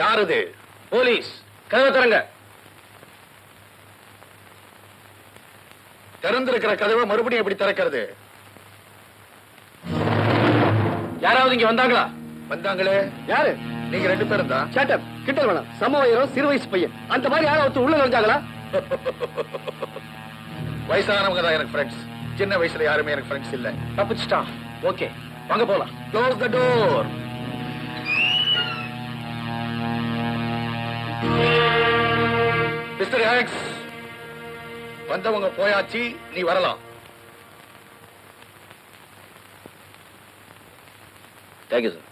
யாரது? போலீஸ். கதவை திறங்க. திறந்திருக்கிற கதவை மறுபடியும் எப்படி திறக்கிறது? யாராவது இங்க வந்தாங்களா? வந்தாங்களே. யாரு? நீங்க 2 பேரும் தான். சேட்டப் கிட்ட வேணாம். சமவயரம் சிறு வயசு பையன். அந்த மாதிரி யாராவது உள்ள வந்தாங்களா? வயசானவங்க தான் எனக்கு ஃப்ரெண்ட்ஸ். சின்ன வயசுல யாருமே எனக்கு ஃப்ரெண்ட்ஸ் இல்ல. தப்பிச்சிட்டான். ஓகே, வாங்க போலாம். Close the door. Mister hacks, வந்தவங்க போயாச்சு, நீ வரலாம். Thank you sir.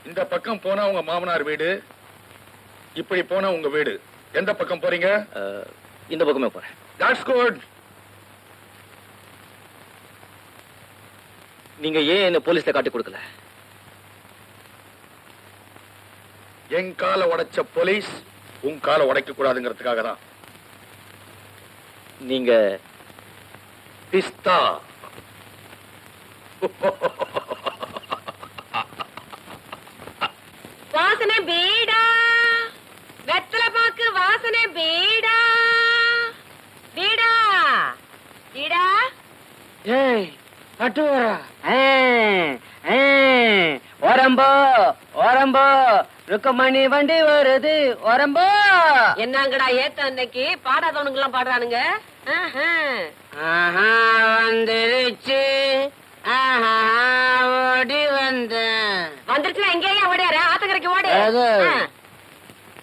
இந்த பக்கம் போனா உங்க மாமனார் வீடு, இப்படி போனா உங்க வீடு. எந்த பக்கம் போறீங்க? இந்த பக்கமே போறேன். That's good. நீங்க ஏன் என்ன போலீஸ்ல காட்டி கொடுக்கல? என் கால உடைச்ச போலீஸ் உன் கால உடைக்க கூடாதுங்கிறதுக்காக தான். நீங்க பிஸ்தா. வாசனை பீடா, வெத்தலை பாக்கு வாசனை பீடா, பீடா பீடா. ஏய் பட்டுவரா, ஓரம்போ ஓரம்போ, ருக்கமணி வண்டி வருது ஓரம்போ. என்னங்கடா ஏத்த அன்னைக்கு பாடாதவனுங்க எல்லாம் பாடுறானுங்க. ஆஹா வந்துருச்சு, ஆஹா ஓடி வந்த. வந்துருச்சுன்னா எங்கேயா ஓடியாரு? ஆத்தக்கரைக்கு ஓடு.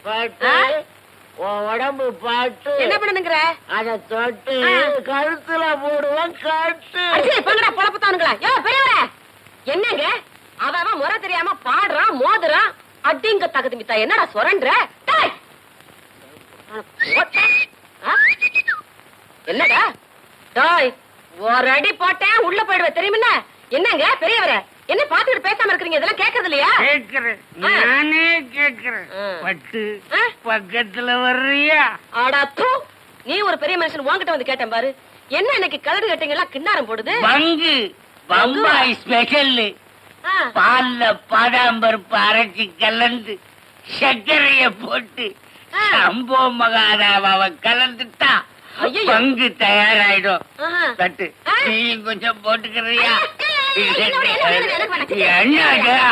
பாட்டு உடம்பு பாட்டு என்ன பண்ணுங்கிற? அத தொட்டு கழுத்துல போடுவோம் காட்டு. பங்கடா பொழப்பத்தானுங்களா? யோ பெரியவரே, என்னங்க அவன் முறை தெரியாம பாடுறான் மோதுறான். அடிங்க தகுதி மித்தா என்னடா சொரன்ற? என்னடா டாய், ஒரு அடி போட்டேன் உள்ள போயிடுவேன் தெரியுமில்ல. என்னங்க பெரியவரே, என்ன பாத்துக்கிட்டு பேசாம இருக்கிறீங்க? இதெல்லாம் கேக்குறது இல்லையா? கேக்குறேன், நானே கேக்குறேன். பட்டு பக்கத்துல வர்றியா? ஆடாத்து, நீ ஒரு பெரிய மனுஷன் உன்கிட்ட வந்து கேட்டேன் பாரு. என்ன இன்னைக்கு கலடு கட்டிங்கெல்லாம் கிண்ணாரம் போடுது? பங்கு பம்பாய் ஸ்பெஷல். பால்ல பாதாம்பருப்பு அரைச்சி கலந்து சர்க்கரைய போட்டு சம்போ மகாராவாவை கலந்துட்டா பங்கு தயாராயிடும். தட்டு நீயும் கொஞ்சம் போட்டுக்கிறியா? என்னடா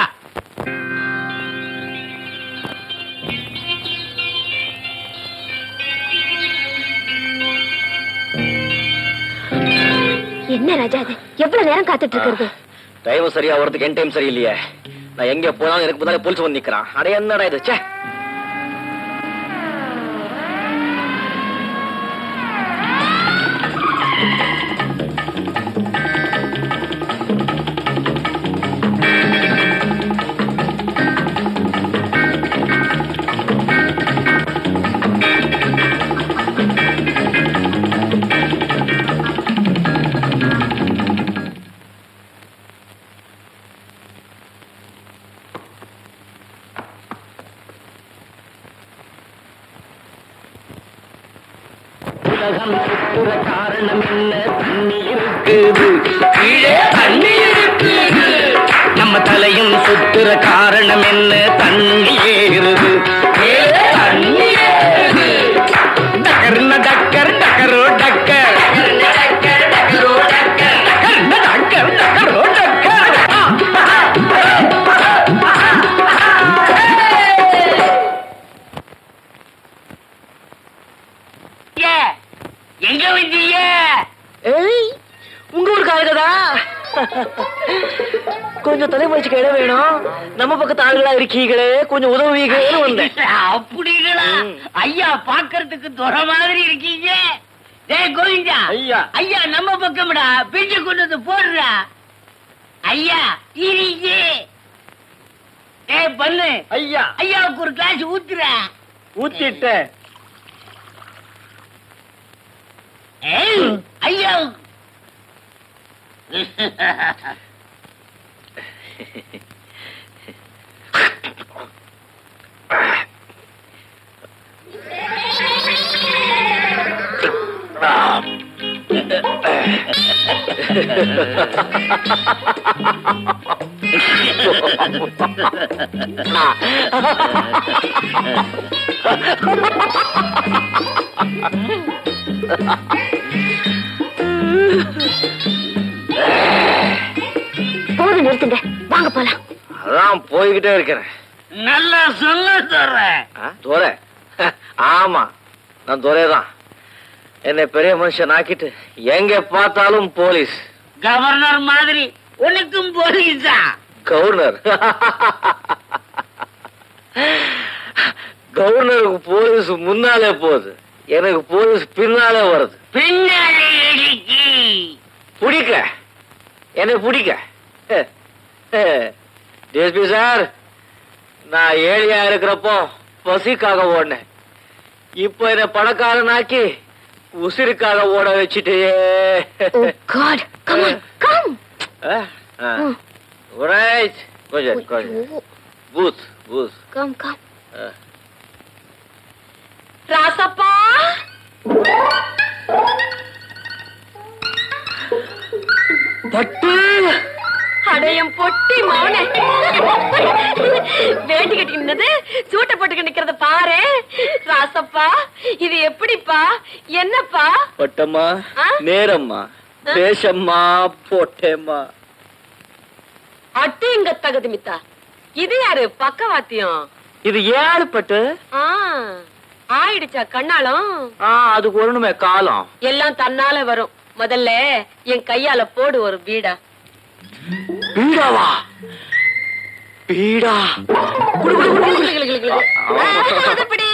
என்ன ராஜா இது? எவ்வளவு நேரம் காத்துட்டு இருக்கிறது? டைம் சரியா வரதுக்கு என் டைம் சரியில்லையே. நான் எங்க போனாலும் எனக்கு முன்னாடி போலீஸ் வந்து நிக்கிறான். அட என்னடா இது? ச்சே. உலகம் சுற்றுற காரணம் என்ன? தண்ணி இருக்குது கீழே, தண்ணி இருக்குது. நம்ம தலையும் சுற்றுற காரணம் என்ன? தண்ணி ஏறுது கீழே, தண்ணி ஏறுது. டக்கர்ன டக்கர் டக்கரோ டக்கர், டக்கர் டக்கரோ டக்கர், டக்கர்ன டக்கர் டக்கரோ டக்கர். எங்க வந்தீங்க? உங்க ஊருக்கு ஆளுகதா? கொஞ்சம் தலைமுறைச்சுக்கு இடம் வேணும். நம்ம பக்கத்து ஆளுகளா இருக்கீங்களே, கொஞ்சம் உதவுவீங்களேன்னு வந்தேன். அப்படிங்களா? ஐயா பாக்குறதுக்கு துறை மாதிரி இருக்கீங்க. டேய் கோவிந்தா, ஐயா ஐயா நம்ம பக்கம்டா. பிஞ்சு கொண்டு வந்து போடுறா. ஐயா இருங்க. டேய் பண்ணு. ஐயா ஐயாவுக்கு ஒரு கிளாஸ் ஊத்துறா. ஊத்திட்ட. ஐயா போதும் நிறுத்துங்க, வாங்க போலாம். அதான் போய்கிட்டே இருக்கிறேன். நல்லா சொல்ல தர்றேன். துரை? ஆமா, நான் துரைதான். என்னை பெரிய மனுஷன் ஆக்கிட்டு எங்க பார்த்தாலும் போலீஸ். கவர்னர் மாதிரி உனக்கும் போலீஸா? கவர்னர்? கவர்னருக்கு போலீஸ் முன்னாலே போகுது, எனக்கு போலீஸ் பின்னாலே வருது. பின்னாலே இடிக்கி பிடிக்க, என்னை பிடிக்க. டிஎஸ்பி சார், நான் ஏழையா இருக்கிறப்போ பசிக்காக ஓடினேன். இப்ப என்ன பணக்காரனாக்கி உசிருக்காக ஓட வச்சுட்டே. Oh God, come on, come. Right. கொஞ்சம் booth booth. Come, come. Rasappa, பட்டு அடையம் பொட்டி மௌனே. வேட்டி கட்டிக்கினது சூட்டை போட்டுக்க நிக்கிறத பாரு. ராசப்பா, இது எப்படிப்பா, என்னப்பா? பட்டம்மா, ஆ? நேரம்மா, பேசம்மா, போட்டேம்மா. அட்டிங்க தகுதிமித்தா. இது யாரு பக்கவாத்தியம்? இது ஏழு பட்டு. ஆ, ஆயிடுச்சா கண்ணாலம்? அதுக்கு ஒண்ணுமே காலம். எல்லாம் தன்னால வரும். முதல்ல என் கையால போடு ஒரு பீடா. பீடாவா? பீடா? அது பிடி.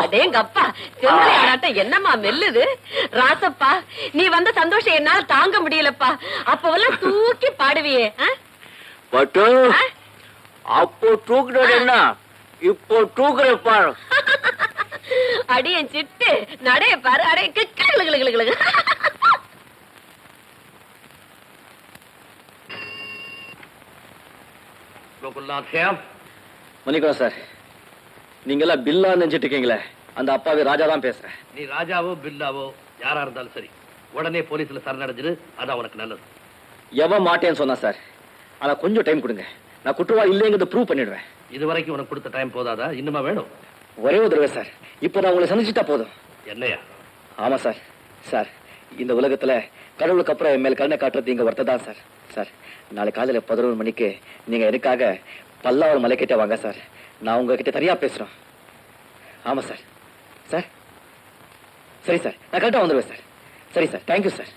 அடேங்கப்பா, செம்மறி ஆடாட்டம் என்னம்மா மெல்லுது. ராசப்பா, நீ வந்த சந்தோஷம் என்னால தாங்க முடியலப்பா. அப்பவெல்லாம் தூக்கி பாடுவியே. பட்டு, அப்போ தூக்குறது என்ன, இப்போ தூக்குற பாரு. அடியன் சிட்டு நடைய பாரு. அடைய கிளு. மன்னிக்கலாம் சார், நீங்க எல்லாம் பில்லா நினைச்சிட்டு இருக்கீங்களே, அந்த அப்பாவி ராஜா தான் பேசுறேன். நீ ராஜாவோ பில்லாவோ யாரா இருந்தாலும் சரி, உடனே போலீஸ்ல சரணடைஞ்சிரு. அதான் உனக்கு நல்லது. எவன் மாட்டேன்னு சொன்னா சார், ஆனா கொஞ்சம் டைம் கொடுங்க, நான் குற்றவாளி இல்லைங்கிறத ப்ரூவ் பண்ணிடுவேன். இது வரைக்கும் உனக்கு கொடுத்த டைம் போதாதா? இன்னுமா வேணும்? ஒரே ஒரு தடவை சார், இப்போ நான் உங்களை சந்திச்சுட்டா போதும். என்னையா? ஆமா சார். சார், இந்த உலகத்துல கடவுளுக்கு அப்புறம் என் மேல் கருணை காட்டுறது இங்க ஒருத்ததான் சார். சார், நாளை காலையில 11 மணிக்கு நீங்க எனக்காக பல்லாவரம் மலை கிட்ட வாங்க சார். நான் உங்ககிட்ட தனியா பேசுறோம். ஆமா சார். சார், சரி சார், நான் கரெக்டா வந்துடுவேன் சார். சரி சார், தேங்க்யூ சார்.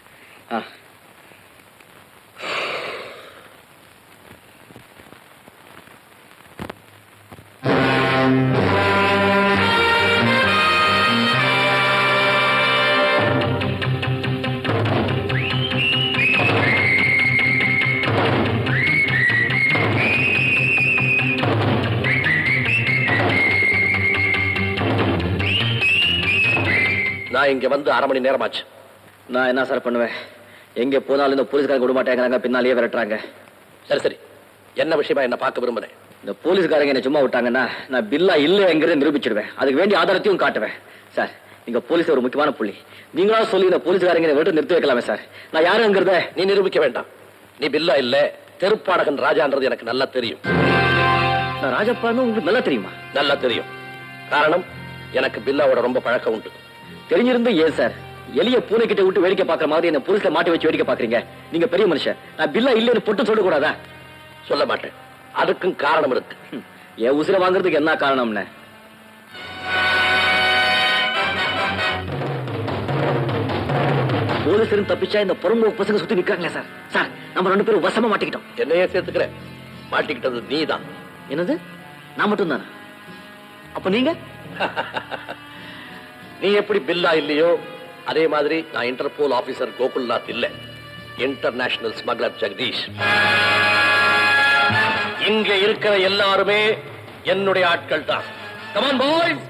நான் இங்க வந்து 1/2 மணி நேரமாச்சு. நான் என்ன சார் பண்ணுவேன்? எங்க போனாலும் இந்த போலீஸ்காரங்க விட மாட்டேங்கிறாங்க, பின்னாலேயே விரட்டுறாங்க. சரி சரி, என்ன விஷயமா என்ன பார்க்க விரும்புறேன்? இந்த போலீஸ்காரங்க என்ன சும்மா விட்டாங்கன்னா நான் பில்லா இல்லைங்கிறத நிரூபிச்சிடுவேன். அதுக்கு வேண்டிய ஆதாரத்தையும் காட்டுவேன். சார், நீங்க போலீஸ் ஒரு முக்கியமான புள்ளி. நீங்களா சொல்லி இந்த போலீஸ்காரங்க விட்டு நிறுத்தி வைக்கலாமே சார். நான் யாருங்கிறத நீ நிரூபிக்க வேண்டாம். நீ பில்லா இல்ல, தெருப்பாடகன் ராஜான்றது எனக்கு நல்லா தெரியும். நான் ராஜப்பான்னு உங்களுக்கு நல்லா தெரியுமா? நல்லா தெரியும். காரணம், எனக்கு பில்லாவோட ரொம்ப பழக்கம் உண்டு. தெரிஞ்சிருந்து ஏன் சார் எலிய பூனை கிட்ட விட்டு வேடிக்கை பாக்குற மாதிரி என்ன போலீஸ்ல மாட்டி வச்சு வேடிக்கை பாக்குறீங்க? நீங்க பெரிய மனுஷன், நான் பில்லா இல்லைன்னு பொட்டு சொல்ல கூடாதா? சொல்ல மாட்டேன். அதுக்கும் காரணம் இருக்கு. என் உசிரை வாங்குறதுக்கு என்ன காரணம்னு? போலீஸ் தப்பிச்சா இந்த புறம்பு பசங்க சுத்தி நிக்கிறாங்களே சார். சார், நம்ம 2 பேரும் வசமா மாட்டிக்கிட்டோம். என்னையே சேர்த்துக்கிறேன். மாட்டிக்கிட்டது நீதான். என்னது, நான் மட்டும் தானே? அப்ப நீங்க? நீ எப்படி பில்லா இல்லையோ அதே மாதிரி நான் இன்டர்போல் ஆபீசர் கோகுல்நாத் இல்ல, இன்டர்நேஷனல் ஸ்மக்லர் ஜெகதீஷ். இங்க இருக்கிற எல்லாருமே என்னுடைய ஆட்கள் தான். Come on boys.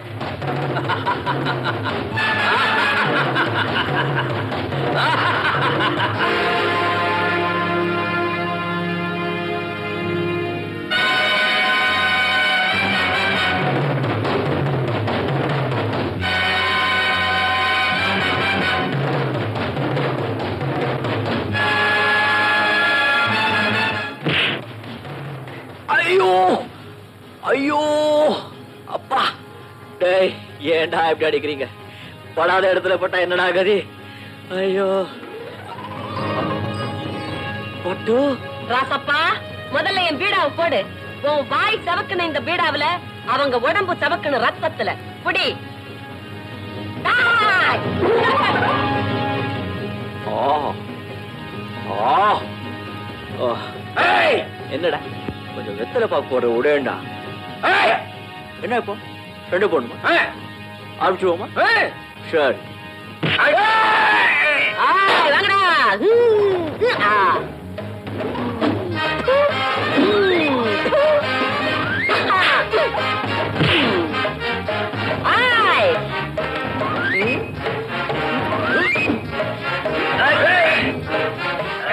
ஐயோ ஐயோ அப்பா, டேய் ஏன்டா இப்படி அடிக்கிறீங்க? படாத இடத்துல பட்டா என்னடா கதி? ஐயோ பட்டு. ராசப்பா, முதல்ல என் பீடாவை போடு. உன் வாய் சவக்குன இந்த பீடாவுல அவங்க உடம்பு சவக்குன ரத்தத்துல புடி. டேய்! என்னடா கொஞ்சம் வெத்தலை பாக்கு போடுற உடேண்டா. என்ன இப்போ 2 போடணுமா? ஆரம்பிச்சுவோமா? சரி. வாங்கடா.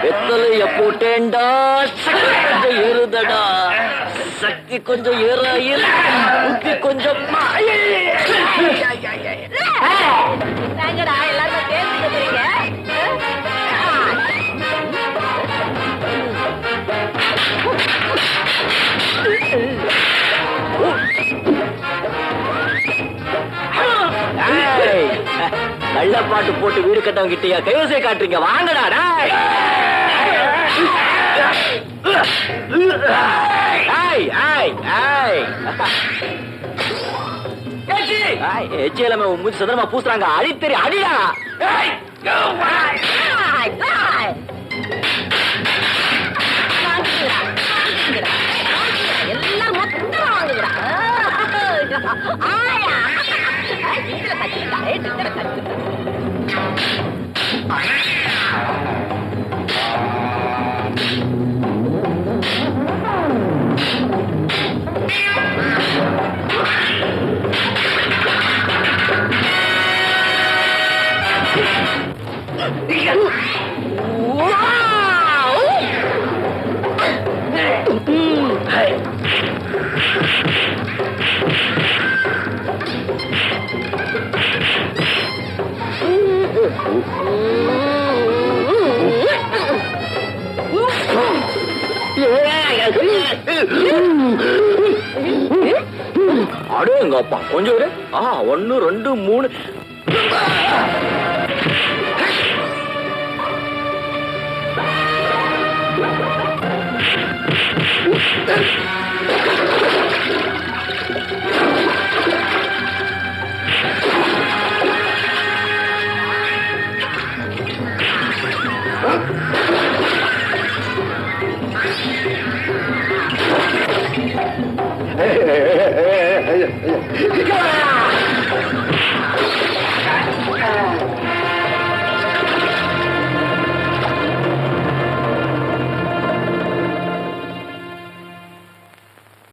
வெத்தலைய போட்டேன்டா, கொஞ்சம் ஏறுதடா. சக்தி கொஞ்சம் ஏறாயில் புத்தி கொஞ்சம் வாங்கடா, எல்லாரும் சேர்ந்து போறீங்க. நல்ல பாட்டு போட்டு வீடு கட்டவங்க கிட்டயா கைவசை காட்டுறீங்க? வாங்கடா. எச்சியலமே மூச்சு சதனமா பூசுறாங்க. அடித்தறி அடிடா. எல்லாம் மொத்தமா வாங்குகிறா. அடே எங்க அப்பா, கொஞ்சம் 1 2 3.